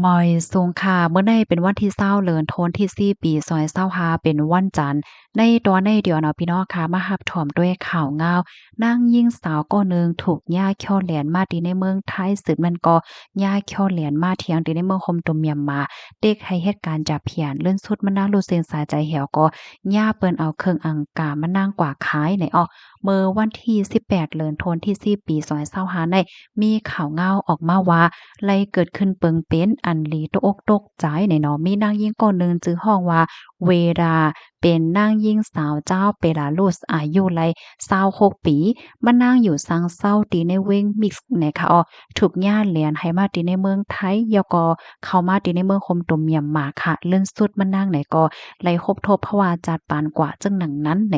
มอยสูงค่ะเมื่อในเป็นวันที่20เดือนธันวาคมที่4ปี2025เป็นวันจันทร์ในตอนในเดียวเนาะพี่น้องค่ะมารับถอมด้วยข่าวงาวนางหญิงสาวก็หนึ่งถูกย่าเคี่ยวแหลนมาที่ในเมืองไทยสืบมันก็ย่าเคี่ยวแหลนมาเถียงที่ในเมืองคมตุมเมียมมาเด็กให้เหตุการณ์จับเพียนเลื่อนสุดมันน่ารู้เส้นสายใจเหี่ยวก็ย่าเปิ้นเอาเครื่องอังกามานั่งกว่าขายในเมื่อวันที่18เดือนธันวาคมที่4ปี2025ในมีข่าวเงาออกมาว่าไล่เกิดขึ้นเปิงเป็นอันลีตกอกตกใจในเนาะมีนางยิ่งคนหนึ่งชื่อห้องว่าเวดาเป็นนางยิ่งสาวเจ้าเปลารุสอายุไล26ปีมานั่งอยู่ซังเศร้าตีในเวงมิกซ์นะคะถูกญาติเหลียนให้มาตีในเมืองไทยยอก็เข้ามาตีในเมืองคมตุมเมียมมาค่ะเลื่อนสุดมานั่งไหนก็ไล่คบทบเพราะว่าจัดปานกว่าจึงหนังนั้นไหน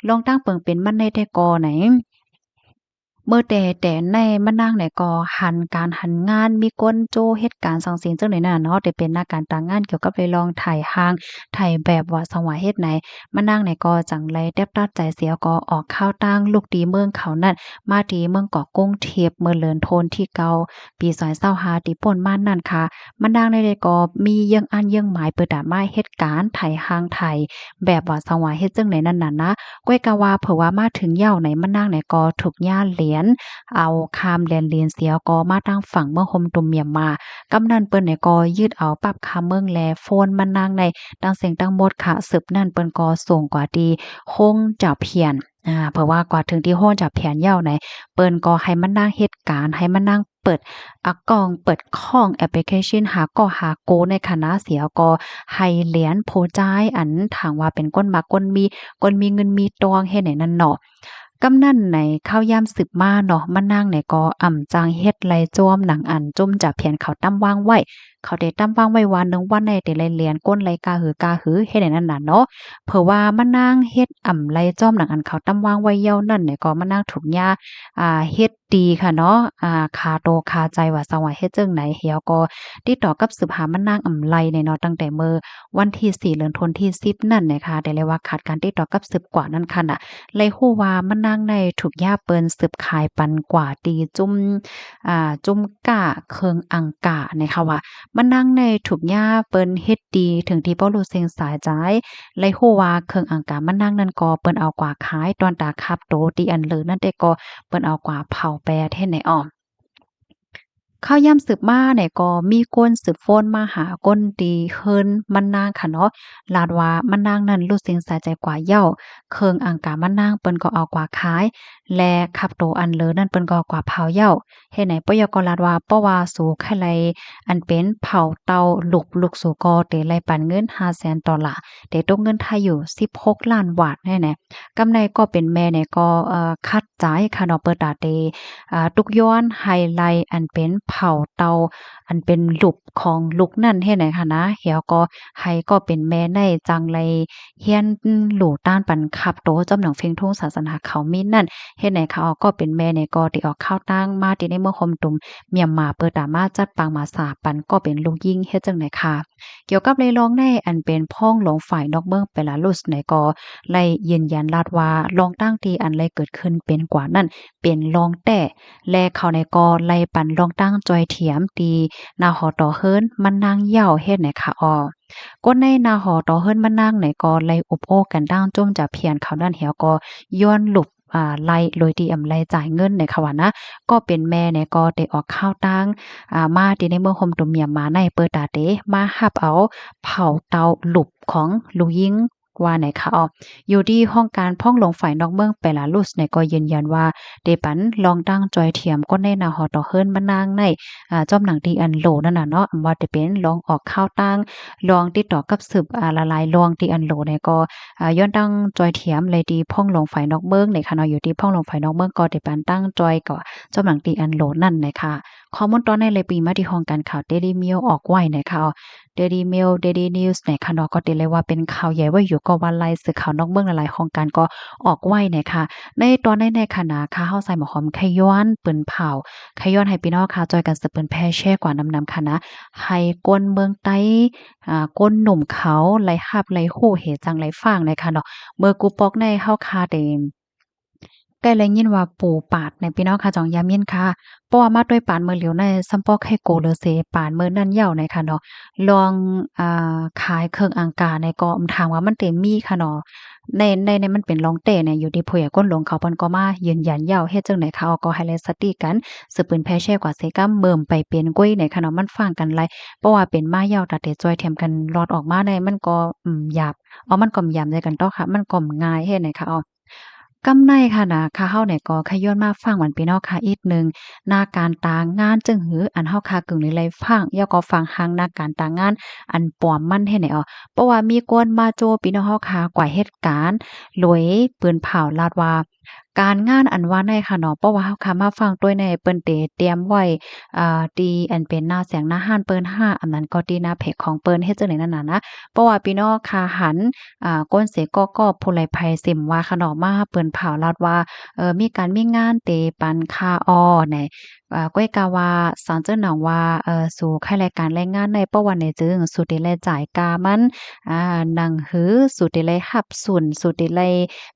ลองตั้งเปิงเป็นมันในแต่กอไหน เมื่อแต่ในมานั่งเนี่ยก็หันการหันงานมีก้นโจ้เฮ็ดการสังเสียงจังได๋น่ะเนาะได้เป็นนักการต่างงานเกี่ยวกับเลยลองถ่ายห้างถ่ายแบบว่าสังว่าเฮ็ดไหนมานั่งเนี่ยก็จังไรแทบตัดใจเสียก็ออกข้าวตั้งลูกดีเมืองเขานั่นมาที่เมืองเกาะกรุงเทพเมืองเลินโทนที่เก่าปี2025ที่ป่นมานั่นค่ะมานั่งได้ก็มีเยื่องอันเยื่องหมายเปิดดามาเฮ็ดการถ่ายห้างถ่ายแบบว่าสังว่าเฮ็ดจังได๋นั่นน่ะนะก้อยกะว่าเผื่อว่ามาถึงเหย้าไหนมานั่งเนี่ยก็ถูกย่านเหรียญ เอาคามแลนเลียนเสียก็มาทางฝั่งเมืองโฮมตุมเมียมมากำนันเปิ้นเนี่ยก็ยืดเอาปรับคาเมืองแลโฟนมานางในดังเสียงดังหมดค่ะสืบนั่นเปิ้นก็ส่งกว่าดีคงจะเพียนเพราะว่ากว่าถึงที่โฮงจะเพียนยาวไหนเปิ้นก็ให้มานั่งเฮ็ดการให้มานั่งเปิดกล้องเปิดข้องแอปพลิเคชันหาก็หาโกในคณะเสียก็ให้เหรียญโพจ่ายอันถางว่าเป็นก้นมักก้นมีเงินมีตองเฮ็ดไหนนั่นเนาะ กำนันไหนข้าวยามสืบมาเนาะมานั่งไหนก็อ่ำจางเฮ็ดไรจ้วมหนังอันจุ่มจะเพียนเขาตั้มว่างไว้เขาได้ตั้มว่างไว้วันหนึงวันในแต่ไรเรียนก้นไรกาหือเฮ็ดให้นั่นน่ะเนาะเผื่อว่ามานั่งเฮ็ดอ่ำไรจ้อมหนังอันเขาตั้มว่างไว้เย้านั่นเนี่ยก็มานั่งถูกยาเฮ็ดดีค่ะเนาะคาโตคาใจว่าสว่าเฮ็ดจั่งไหนเหี่ยวก็ติดต่อกับสืบหามานั่งอ่ำไรเนี่ยเนาะตั้งแต่เมื่อวันที่4เดือนธันวาคมที่10นั่นนะคะได้เลยว่าขาดการติดต่อกับสืบกว่านั้นค่ะน่ะ เลยฮู้ว่ามันนางในถูกย่าเปิ้นสืบขายปันกว่าตีจุ่มก้าเคิงอังกานะคะว่ามันนางในถูกย่าเปิ้นเฮ็ดดีถึงที่บ่รู้เซ็งสายใจเลยฮู้ว่าเคิงอังกามันนางนั้นก็เปิ้นเอากว่าขายตอนตาคับโตที่อันเลอนั่นแต่ก็เปิ้นเอากว่าเผาแปรแท้ไหนอ้อ ข้าวยามสืบมาเนี่ยก็มีคนสืบโฟนมาหาก้นดีเฮินมันนางค่ะเนาะลาดว่ามันนางนั้นรู้สึกสะใจกว่าเหย้าเคิงอ่างกามันนางเปิ้นก็เอากว่าขายและขับโตอันเลอนั่นเปิ้นก็เอากว่าเผาเหย้าเฮ็ดไหนปยก็ลาดว่าเพราะว่าสู่ไข่ไลอันเป็นเผาเตาลูกสู่กอเตไลปันเงิน500,000 ดอลลาร์เตตกเงินไทยอยู่16ล้านบาทแน่ๆกำไรก็เป็นแม่เนี่ยก็คัดจ่ายค่ะเนาะเปิดตาเต ตุกย้อนไฮไลต์อันเป็นเผาเตาอันเป็นลูกของลูกนั่นเฮ็ดไหนคะนะเหี่ยวก็ไฮก็เป็นแม่ในจังไรเฮียนหลู่ต้านปันขับโตจำหนังเฟียงทุ่งศาสนาเขามีนั่นเฮ็ดไหนเขาก็เป็นแม่ในก็ที่ออกข้าวตั้งมาที่ในเมืองคมตุมเมียมมาเปิดตามาจัดปางมาสาปันก็เป็นลูกยิ่งเฮ็ดจังไหนค่ะเกี่ยวกับเลยลองในอันเป็นพ้องหลงฝ่ายนอกเมืองเปลารุสไหนก็ไล่ยืนยันลาดว่าลองตั้งที่อันไรเกิดขึ้นเป็นกว่านั้นเป็นลองแต่ และเขาในก็ไล่ปันลองตั้งจอยเถียมตีนาหอต่อเฮิรนมันนางเหย้าเฮ็ดไหนคะก็ในนาหอต่อเฮิรนมันนางไหนก็ไล่อบโอ้กันดั้งจ้มจะเพียนเขาด้านเหี่ยวก็ย้อนหลุบไล่โดยที่ไล่จ่ายเงินในค่ะว่านะก็เป็นแม่เนี่ยก็ได้ออกข้าวตั้งมาที่ในเมืองโฮมตุเมียมมาในเปิดตาเตมารับเอาเผาเตาหลุบของลูกยิงว่าไหนคะอยู่ที่ห้องการพ่องลงฝ่ายนอกเมืองเปลารุสเนี่ยก็ยืนยันว่า เดปันลองตั้งจอยเทียมก็ในนาหอต่อเฮิรนมานางในจอมหนังที่อันโหลนั่นน่ะเนาะว่าจะเป็นลองออกข้าวตั้งลองติดต่อกับสืบละลายลองที่อันโหลเนี่ยก็ย้อนตั้งจอยเทียมเลยดีพ่องลงฝ่ายนอกเมืองในค่ะเนาะอยู่ที่พ่องลงฝ่ายนอกเมืองก็เดปันตั้งจอยก็จอมหนังที่อันโหลนั่นนะคะข้อมูลตอนในเลยปีมาที่ห้องการข่าว Daily Mail ออกไว้นะคะ Daily Mail Daily News ในค่ะเนาะก็ติเลยว่าเป็นข่าวใหญ่ไว้อยู่ก็ว่าไล่สื่อข่าวนอกเมืองหลายๆของการก็ออกไว้นะคะ ในตอนในขณะค่ะเฮาใส่หมอหอมไขย้อนปืนเผาไขย้อนให้พี่น้องค่ะจอยกันสืบเปิ้นแพร่แชร์กว่านำค่ะนะให้ก้นเมืองใต้ก้นหนุ่มเขาไหลฮับไหลฮู้เหจังไหลฟางเลยค่ะเนาะเมื่อกูปอกในเฮาคาเต็ม ใกล้แลยินว่าปู่ปาดในพี่น้องค่ะจองยามยินค่ะเพราะว่ามาด้วยปานมือเหลียวในซัมปอกให้โกเลอเซปานมื้อนั้นเหย้าในค่ะเนาะลองขายเครื่องอังกาในก็ถามว่ามันเต็มมีค่ะเนาะในมันเป็นรองเต้เนี่ยอยู่ที่ผู้ใหญ่ก้นหลวงเขาเพิ่นก็มายืนยันเหย้าเฮ็ดจังได๋เขาก็ให้เลยสติกันสืบปืนแพร่แช่กว่าเสกำเบิ่มไปเป็นกุ้ยในค่ะเนาะมันฟังกันหลายเพราะว่าเป็นมาเหย้าตัดแต่จ้อยแถมกันรอดออกมาได้มันก็หยาบมันก็หยามใจกันต่อค่ะมันก็ง่ายเฮ็ดไหนคะกำในค่ะนะค่ะเฮาเนี่ยก็ขย้อนมาฟังหวันพี่น้องค่ะอีกหนึ่งหน้าการตางานจึงหืออันเฮาค่ะกึ่งในไลฟังยอก็ฟังหังหน้าการตางานอันปลอมมันให้ไหนเพราะว่ามีคนมาโจพี่น้องเฮาค่ะกว่าเหตุการณ์หลวยปืนเผาลาดว่าการงานอันว่าในค่ะเนาะเพราะว่าเฮาค่ะมาฟังด้วยในเปิ้นเตเตรียมไว้ที่อันเป็นหน้าแสงหน้าห้านเปิ้น5อันนั้นก็ที่หน้าเพจของเปิ้นเฮ็ดจังได๋นั่นน่ะนะเพราะว่าพี่น้องค่ะหันก้นเสก็ผู้ไลภัยสิมว่าคะเนาะมาเปิ้นเผาลาดว่ามีการมีงานเตปันคาอ้อแหน่ก้อยกาว่าสอนเจ้าหนองว่าสู่ค่ายรายการแรงงานในประวันในจึงสุติแลจ่ายกามันหนังหือสุติแลรับสุนสุติแล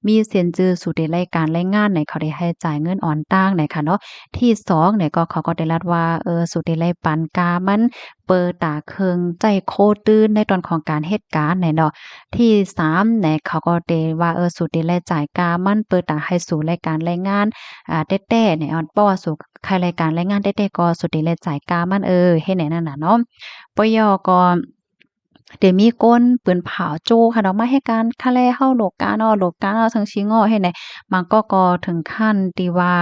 มีเซียนจือสุติแลการแรงงานในเขาได้ให้จ่ายเงินอ่อนต่างในค่ะเนาะที่2เนี่ยก็เขาก็ได้รัดว่าสุติแลปันกามันเปิดตาเคิงใจโคตื้นในตอนของการเหตุการณ์ไหนเนาะที่3เนี่ยเขาก็เดว่าสุติแลจ่ายกามันเปิดตาให้สู่รายการแรงงานแต้ๆเนี่ยเพราะว่าสู่ค่ายรายการแรงงานแต้ๆก็สุติแลจ่ายกามันเฮ็ดแนวนั้นน่ะเนาะปยก็เดี๋ยวมีก้นปืนผาวโจ้ค่ะเนาะมาให้การคะแลเฮาโลกาเนาะโลกาเนาะทั้งชิงอเฮ็ดไหนมันก็ถึงขั้นที่ว่า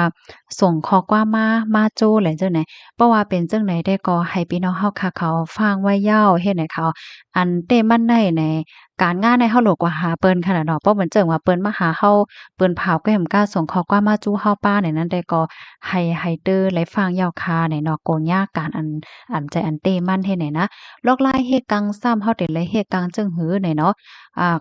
ส่งข้อความมาโจ้แหละจังไหนเพราะว่าเป็นจังไหนได้ก็ให้พี่น้องเฮาค่ะเขาฟังไว้ยาวเฮ็ดให้เขาอันเต้มันได้ในการงานในเฮาโลกว่าหาเปิ้นค่ะน่ะเนาะเพราะเหมือนจังว่าเปิ้นมาหาเฮาเปิ้นพาวก็แฮ่มกล้าส่งข้อความมาจู้เฮาป้าในนั้นได้ก็ให้เด้อและฟังยาวคาในเนาะโกนยากการอันใจอันเต้มันเฮ็ดไหนนะ ลอกลายเฮกังซ้ำเฮาเด็ดเลยเฮกังจึงหือไหนเนาะ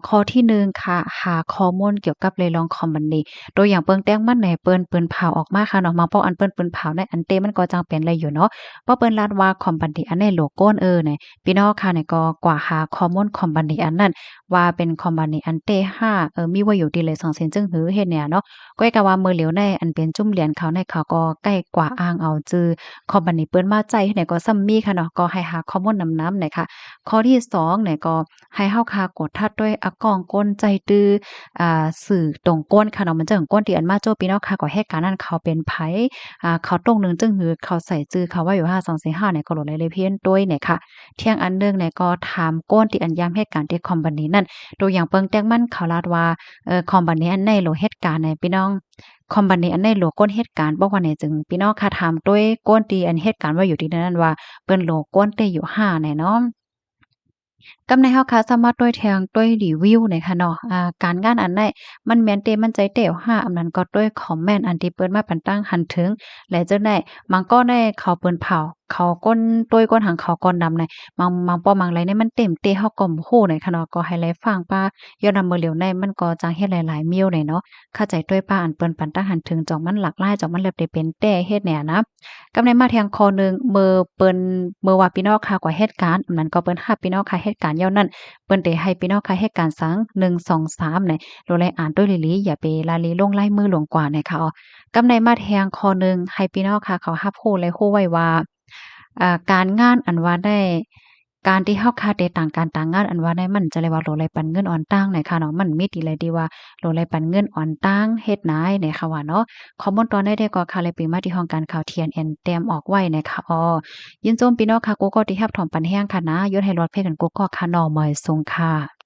ข้อที่1ค่ะหาข้อมูลเกี่ยวกับเลยลองคอมบันนีตัวอย่างเปิงแต้งมันไหนเปิ้นเผาออกมาค่ะเนาะมาเพราะอันเปิ้นเผาในอันเตมันก็จังเป็นไรอยู่เนาะเพราะเปิ้นลาดว่าคอมบันนีอันในโลโก้เนี่ยพี่น้องค่ะเนี่ยก็กว่าหาข้อมูลคอมบันนีอันนั้นว่าเป็นคอมบันนีอันเต5มีไว้อยู่ดีเลย2เซนจึงหือเฮ็ดเนี่ยเนาะก้อยก็ว่ามือเหลียวในอันเป็นจุ่มเหรียญเขาในเขาก็ใกล้กว่าอ้างเอาจื้อคอมบันนีเปิ้นมาใจเนี่ยก็ซ้ำมีค่ะเนาะก็ให้หาข้อมูลนำๆหน่อยค่ะ ข้อที่2เนี่ยก็ให้เฮาคากดทัดด้วยกองก้นใจตื้อสื่อตรงก้นค่ะเนาะมันจะถึงก้นที่อันมาโจพี่น้องค่ะก็เหตุการณ์นั้นเขาเป็นไผเขาตรงหนึงจึงหือเขาใส่จื้อเขาว่าอยู่5 2 4 5เนี่ยก็โหลดเลยเพี้ยนด้วยเนี่ยค่ะเที่ยงอันหนึ่งเนี่ยก็ถามก้นที่อันย้ำเหตุการณ์ที่คอมบันนี้นั่นตัวอย่างเปิงแต้งมันเขาลาดว่าคอมบันนี้อันในโหลเหตุการณ์ในพี่น้องคอมบันนี้อันในโหลก้นเหตุการณ์บอกว่าเนี่ยจึงพี่น้องค่ะถามด้วยก้นที่อันเหตุการณ์ว่าอยู่ที่นั่นว่าเปิ้นโหลก้นเตอยู่5เนี่ยเนาะ กำในเฮาค่ะสามารถด้วยแทงด้วยรีวิวเนี่ยค่ะเนาะการงานอันใดมันแม่นเตมันใจเต๋ว5อันนั้นก็ด้วยคอมเมนต์อันที่เปิ้นมาปันตั้งหันถึงและจังได๋มันก็ได้เขาเปิ้นเผาเขาก้นต้วยก้นหังเขาก้นดำในบางป้อมังไรเนี่ยมันเต็มเตเฮาก็บ่ฮู้เนี่ยค่ะเนาะก็ให้ไลฟังป้าย้อนนำมือเหลียวในมันก็จังเฮ็ดหลายๆมิ้วเนี่ยเนาะเข้าใจด้วยป้าอันเปิ้นปันตั้งหันถึงจองมันหลากหลายจองมันแล้วได้เป็นแต่เฮ็ดแหน่นะกำในมาแทงคอหนึ่งเมื่อว่าพี่น้องค่ะกว่าเหตุการณ์อันนั้นก็เปิ้นรับพี่น้องค่ะเหตุการณ์ยาวนั้นเปิ้นได้ให้พี่น้องค่ะเหตุการณ์สัง1 2 3เนี่ยโดยเลยอ่านด้วยลิๆอย่าไปละเลลงลายมือหลวงกว่าเนี่ยค่ะกำในมาแทงคอหนึ่งให้พี่น้องค่ะเขารับรู้และรู้ไว้ว่าการงานอันว่าได้การที่เฮาคาดต่างการต่างงานอันว่าได้มันจะเรียกว่าโลไรปันเงินอ่อนต่างเนี่ยค่ะเนาะมันมีดีเลยดีว่าโลไรปันเงินอ่อนต่างเฮ็ดนายเนี่ยค่ะว่าเนาะข้อมูลตอนได้ก็ค่ะเลยปีมาที่ห้องการข่าว TNN เตรียมออกไว้นะคะยินโจมพี่น้องค่ะกูก็ที่รับถอมปันแห้งค่ะนะยศให้รอดเพ่กันกูก็ค่ะนอมอยทรงค่ะ